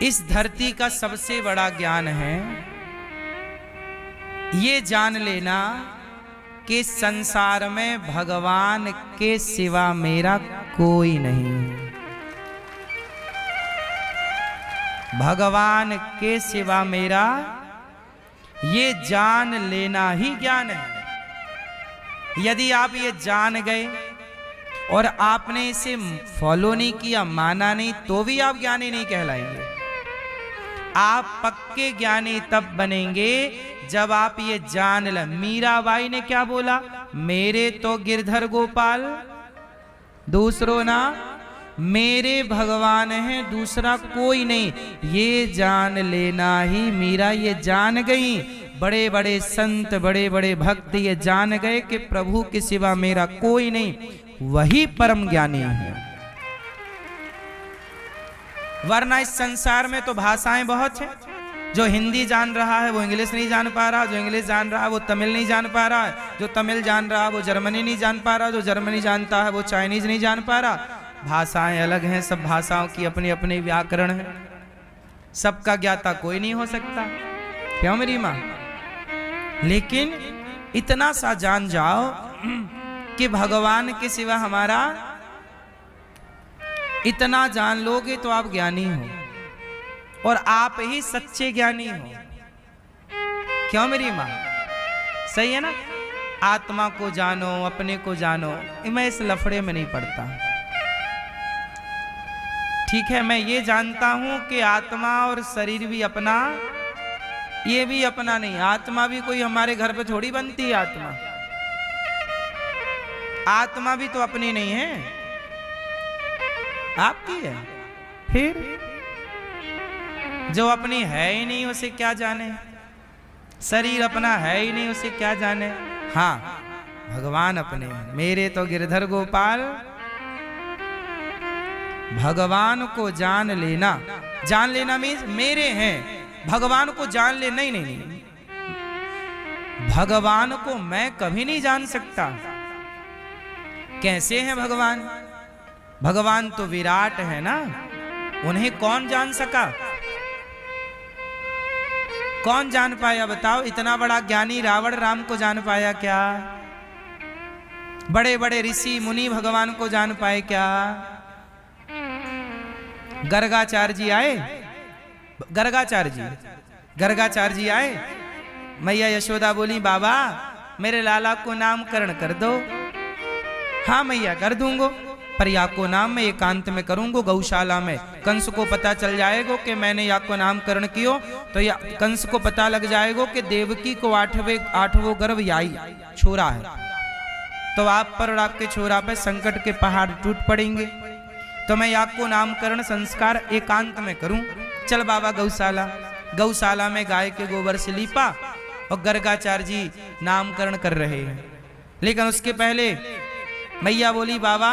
इस धरती का सबसे बड़ा ज्ञान है ये जान लेना कि संसार में भगवान के सिवा मेरा कोई नहीं। भगवान के सिवा मेरा, ये जान लेना ही ज्ञान है। यदि आप ये जान गए और आपने इसे फॉलो नहीं किया, माना नहीं, तो भी आप ज्ञानी नहीं कहलाएंगे। आप पक्के ज्ञानी तब बनेंगे जब आप ये जान लें। मीराबाई ने क्या बोला? मेरे तो गिरधर गोपाल, दूसरों ना मेरे भगवान हैं, दूसरा कोई नहीं। ये जान लेना ही मीरा ये जान गई। बड़े बड़े संत, बड़े बड़े भक्त ये जान गए कि प्रभु के सिवा मेरा कोई नहीं, वही परम ज्ञानी है। वरना इस संसार में तो भाषाएं बहुत हैं। जो हिंदी जान रहा है वो इंग्लिश नहीं जान पा रहा, जो इंग्लिश जान रहा है वो तमिल नहीं जान पा रहा, जो तमिल जान रहा है वो जर्मनी नहीं जान पा रहा, जो जर्मनी जानता है वो चाइनीज नहीं जान पा रहा। भाषाएं अलग हैं, सब भाषाओं की अपनी अपनी व्याकरण है, सबका ज्ञाता कोई नहीं हो सकता। क्यों मेरी माँ? लेकिन इतना सा जान जाओ कि भगवान के सिवा हमारा, इतना जान लोगे तो आप ज्ञानी हो, और आप ही सच्चे ज्ञानी हो। क्यों मेरी माँ? सही है ना? आत्मा को जानो, अपने को जानो। मैं इस लफड़े में नहीं पड़ता, ठीक है। मैं ये जानता हूं कि आत्मा और शरीर भी अपना, ये भी अपना नहीं। आत्मा भी कोई हमारे घर पे थोड़ी बनती है। आत्मा भी तो अपनी नहीं है, आपकी है। फिर जो अपनी है ही नहीं उसे क्या जाने? शरीर अपना है ही नहीं उसे क्या जाने? हाँ, भगवान अपने हैं। मेरे तो गिरधर गोपाल, भगवान को जान लेना। जान लेना मीन्स मेरे हैं, भगवान को जान ले। नहीं नहीं नहीं, भगवान को मैं कभी नहीं जान सकता। कैसे हैं भगवान? भगवान तो विराट है ना, उन्हें कौन जान सका? कौन जान पाया बताओ? इतना बड़ा ज्ञानी रावण राम को जान पाया क्या? बड़े बड़े ऋषि मुनि भगवान को जान पाए क्या? गर्गाचार्य जी आए, गर्गाचार्य जी आए। मैया यशोदा बोली, बाबा मेरे लाला को नामकरण कर दो। हाँ मैया कर दूंगो, पर याको नाम में एकांत में करूंगो, गौशाला में। कंस को पता चल जाएगा कि मैंने याको नामकरण कियो, तो या कंस को पता लग जाएगा कि देवकी को आठवों गर्भ याई छोरा है, तो आप पर और आपके छोरा पे संकट के पहाड़ टूट पड़ेंगे। तो मैं याको नामकरण संस्कार एकांत में करूं। चल बाबा गौशाला। गौशाला में गाय के गोबर से लीपा और गर्गाचार्य जी नामकरण कर रहे हैं। लेकिन उसके पहले मैया बोली, बाबा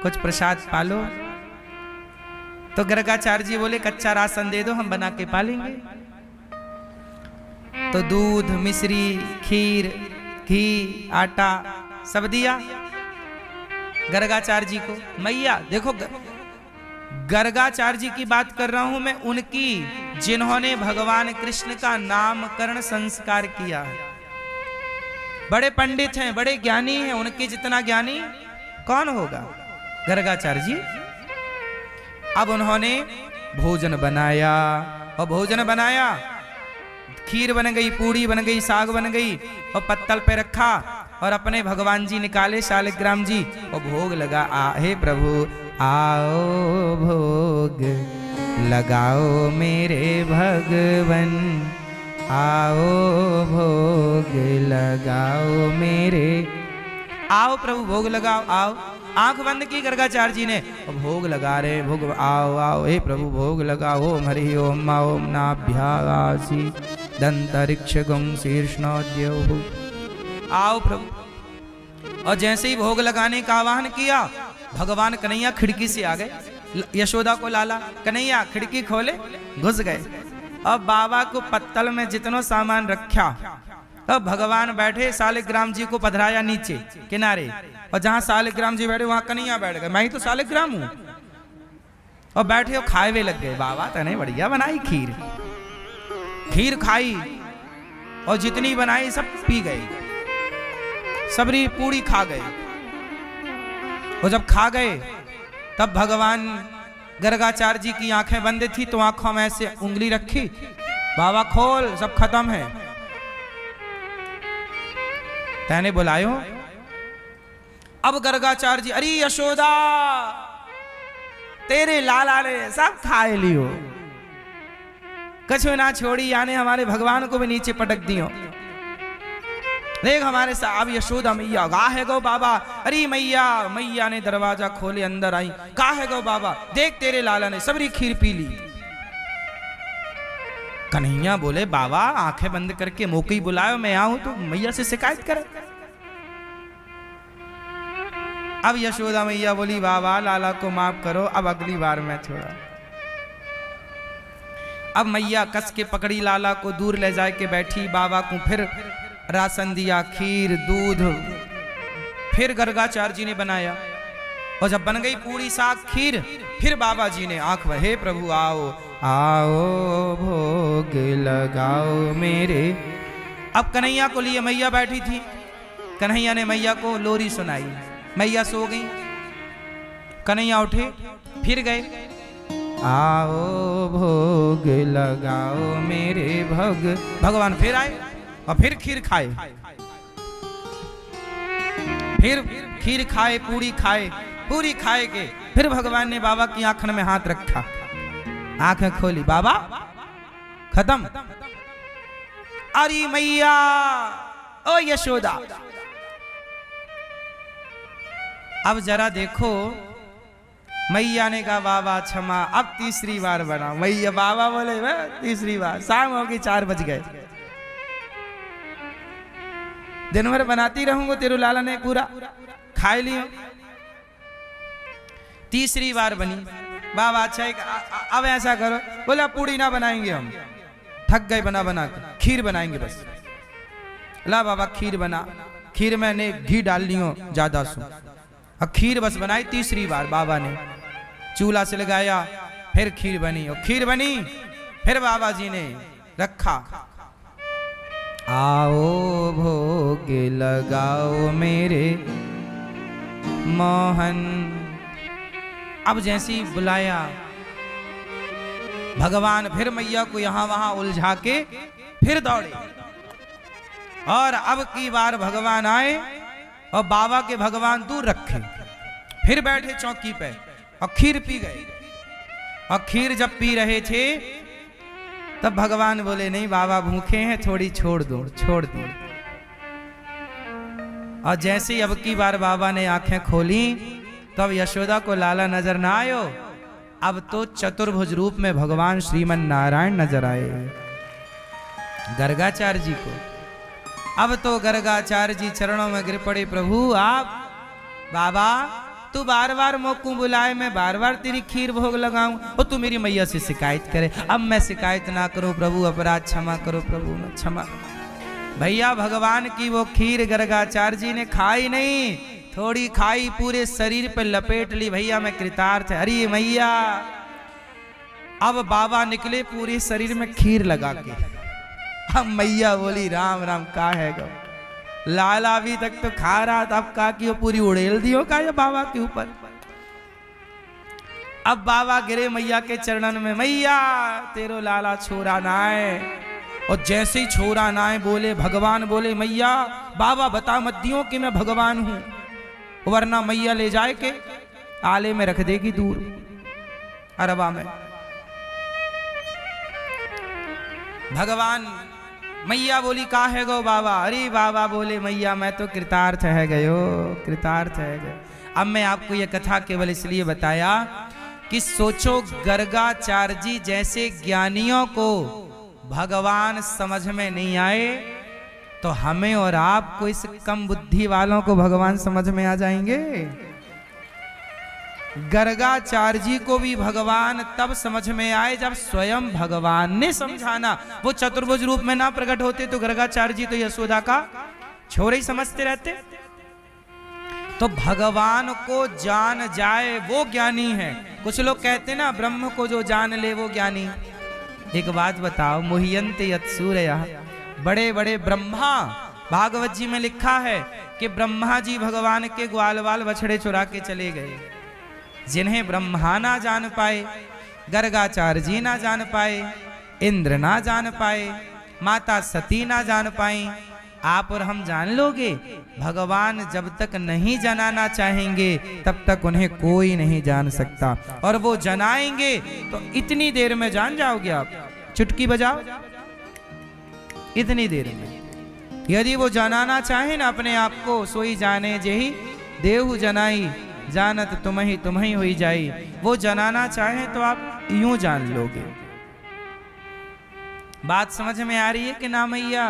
कुछ प्रसाद पालो। तो गर्गाचार्य जी बोले, कच्चा राशन दे दो, हम बना के पालेंगे। तो दूध, मिश्री, खीर, घी, आटा सब दिया गर्गाचार्य जी को। मैया देखो, गर्गाचार्य जी की बात कर रहा हूं मैं, उनकी जिन्होंने भगवान कृष्ण का नामकरण संस्कार किया है। बड़े पंडित हैं, बड़े ज्ञानी हैं, उनके जितना ज्ञानी कौन होगा? गर्गाचार्य जी। अब उन्होंने भोजन बनाया, और भोजन बनाया, खीर बन गई, पूड़ी बन गई, साग बन गई, और पत्तल पे रखा, और अपने भगवान जी निकाले शालिग्राम जी, और भोग लगा। हे प्रभु आओ भोग लगाओ मेरे भगवन, आओ भोग लगाओ मेरे, आओ प्रभु भोग लगाओ, आओ। आंख बंद की गर्गाचार्य जी ने, और भोग लगा रहे, भोग आओ आओ, हे प्रभु भोग लगाओ। ओम हरि ओम ओम नाभ्यासी दंतरिक्ष गुं शीर्षणोद्यो, आओ प्रभु। और जैसे ही भोग लगाने का आह्वान किया, भगवान कन्हैया खिड़की से आ गए। यशोदा को लाला, कन्हैया खिड़की खोले, घुस गए। अब बाबा को पत्तल में जितना सामान रखा, अब भगवान बैठे, शालिग्राम जी को पधराया नीचे किनारे, और जहां शालिग्राम जी बैठे वहां कन्हैया बैठ गए। मैं ही तो शालिग्राम हूं। और बैठे हो खाए हुए लग गए। बाबा तने बढ़िया बनाई खीर, खीर खाई और जितनी बनाई सब पी गए, सबरी पूरी खा गए। और जब खा गए तब भगवान गर्गाचार्य जी की आंखें बंद थी तो आंखों में ऐसे उंगली रखी, बाबा खोल, सब खत्म है। तैने बुलायो। अब गर्गाचार्य जी, अरे यशोदा तेरे लाला ने सब खाए लियो, कछु ना छोड़ी, यानी हमारे भगवान को भी नीचे पटक दियो। देख हमारे साहब यशोदा मैया गा है गो बाबा। अरे मैया, मैया ने दरवाजा खोले अंदर आई, का है गो बाबा, देख तेरे लाला ने सबरी खीर पी ली। कन्हैया बोले बाबा आंखें बंद करके मोकी बुलाओ, मैं आऊं तो मैया से शिकायत करे। अब यशोदा मैया बोली बाबा लाला को माफ करो, अब अगली बार मैं छोड़ा। अब मैया कस के पकड़ी लाला को, दूर ले जाए के बैठी। बाबा को फिर राशन दिया, खीर दूध, फिर गर्गाचार्य जी ने बनाया। और जब बन गई पूरी साग खीर, फिर बाबा जी ने आंख में, हे प्रभु आओ आओ भोग लगाओ मेरे। अब कन्हैया को लिए मैया बैठी थी, कन्हैया ने मैया को लोरी सुनाई, मैया सो गई। कन्हैया उठे फिर गए, आओ भोग लगाओ मेरे भगवान फिर आए और फिर खीर खाए, फिर खीर खाए, पूरी खाए, पूरी खाए के फिर भगवान ने बाबा की आंखन में हाथ रखा, आंखें खोली, बाबा खत्म। अरे मैया, ओ यशोदा, अब जरा देखो। मैया ने कहा बाबा क्षमा, अब तीसरी बार बना। मैया बाबा बोले तीसरी बार, शाम होगी 4 बज गए, दिन भर बनाती रहूंगा, तेरू लाला ने पूरा खा लियो। तीसरी बार बनी। बाबा अच्छा अब ऐसा करो, बोला पूड़ी ना बनाएंगे हम, थक गए बना बना के, खीर बनाएंगे बस। ला बाबा खीर बना, खीर मैंने घी डाल लियो ज्यादा सु, अब खीर बस बनाई। तीसरी बार बाबा ने चूल्हा से लगाया, फिर खीर बनी, और खीर बनी फिर बाबा जी ने रखा, आओ भोग लगाओ मेरे मोहन। अब जैसी बुलाया भगवान, फिर मैया को यहां वहां उलझा के फिर दौड़े। और अब की बार भगवान आए और बाबा के भगवान दूर रखे, फिर बैठे चौकी पे और खीर पी गए। और खीर जब पी रहे थे तब भगवान बोले नहीं बाबा भूखे हैं, थोड़ी छोड़ दो, छोड़ दो। और जैसे ही अब की बार बाबा ने आंखें खोली तब तो यशोदा को लाला नजर ना आयो, अब तो चतुर्भुज रूप में भगवान श्रीमन नारायण नजर आए गर्गाचार्य जी को। अब तो गर्गाचार्य जी चरणों में गिर पड़े, प्रभु आप, बाबा तू बार बार मोकू बुलाए, मैं बार बार तेरी खीर भोग लगाऊं, और तू मेरी मैया से शिकायत करे। अब मैं शिकायत ना करूं प्रभु, अपराध क्षमा करो प्रभु, मैं क्षमा। भैया भगवान की वो खीर गर्गाचार्य जी ने खाई नहीं, थोड़ी खाई, पूरे शरीर पे लपेट ली। भैया मैं कृतार्थ है। अरे मैया, अब बाबा निकले पूरे शरीर में खीर लगा के। अब मैया बोली राम राम, का है गो लाला अभी तक तो खा रहा था, अब का की वो पूरी उड़ेल दियो का ये बाबा के ऊपर। अब बाबा गिरे मैया के चरणन में, मैया तेरो लाला छोरा ना है। और जैसे ही छोरा ना है बोले भगवान, बोले मैया बाबा बता मत दियो कि मैं भगवान हूं, वरना मैया ले जाए के आले में रख देगी दूर अरबा में। भगवान, मैया बोली का है गो बाबा। अरे बाबा बोले मैया मैं तो कृतार्थ है गयो, कृतार्थ है गयो। अब मैं आपको यह कथा केवल इसलिए बताया कि सोचो गर्गाचार्य जी जैसे ज्ञानियों को भगवान समझ में नहीं आए, तो हमें और आपको इस कम बुद्धि वालों को भगवान समझ में आ जाएंगे। गर्गाचार्य जी को भी भगवान तब समझ में आए जब स्वयं भगवान ने समझाना। वो चतुर्भुज रूप में ना प्रकट होते तो गर्गाचार्य जी तो यशोदा का छोरे ही समझते रहते। तो भगवान को जान जाए वो ज्ञानी है, कुछ लोग कहते ना ब्रह्म को जो जान ले वो ज्ञानी। एक बात बताओ, मुह्यन्ते यत् सूरयः, बड़े बड़े ब्रह्मा, भागवत जी में लिखा है कि ब्रह्मा जी भगवान के ग्वाल वाल बछड़े चुरा के चले गए। जिन्हें ब्रह्मा ना जान पाए, गर्गाचार्य जी ना जान पाए, इंद्र ना जान पाए, माता सती ना जान पाई, आप और हम जान लोगे? भगवान जब तक नहीं जनाना चाहेंगे तब तक उन्हें कोई नहीं जान सकता, और वो जनाएंगे तो इतनी देर में जान जाओगे आप। चुटकी बजाओ, इतनी देर में। यदि वो जनाना चाहे ना अपने आप को, सोई जाने जेही देहु जनाई, जानत तुम ही हुई जाई। वो जनाना चाहे तो आप यूं जान लोगे। बात समझ में आ रही है कि ना मैया?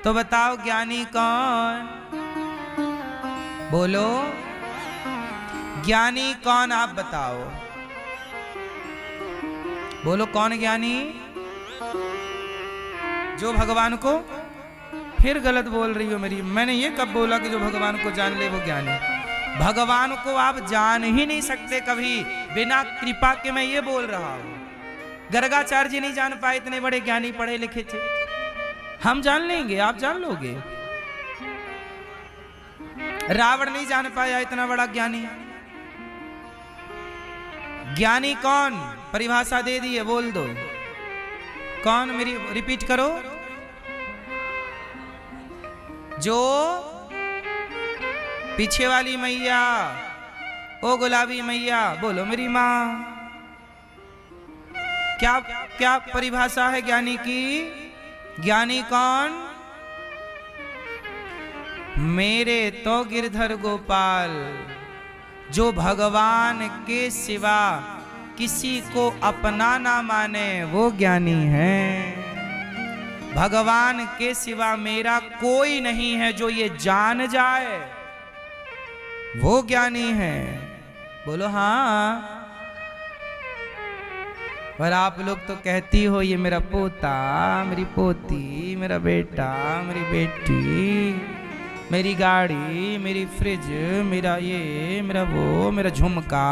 तो बताओ ज्ञानी कौन? बोलो, ज्ञानी कौन? आप बताओ, बोलो कौन ज्ञानी? जो भगवान को, फिर गलत बोल रही हो मेरी, मैंने ये कब बोला कि जो भगवान को जान ले वो ज्ञानी? भगवान को आप जान ही नहीं सकते कभी बिना कृपा के, मैं ये बोल रहा हूं। गर्गाचार्य जी नहीं जान पाए, इतने बड़े ज्ञानी पढ़े लिखे थे। हम जान लेंगे, आप जान लोगे। रावण नहीं जान पाया, इतना बड़ा ज्ञानी। ज्ञानी कौन? परिभाषा दे दी है, बोल दो कौन? मेरी रिपीट करो। जो पीछे वाली मैया, ओ गुलाबी मैया, बोलो मेरी माँ। क्या क्या परिभाषा है ज्ञानी की? ज्ञानी कौन? मेरे तो गिरधर गोपाल, जो भगवान के सिवा किसी को अपना ना माने वो ज्ञानी है। भगवान के सिवा मेरा कोई नहीं है जो ये जान जाए, वो ज्ञानी है। बोलो हाँ। पर आप लोग तो कहती हो ये मेरा पोता, मेरी पोती, मेरा बेटा, मेरी बेटी, मेरी गाड़ी, मेरी फ्रिज, मेरा ये, मेरा वो, मेरा झुमका,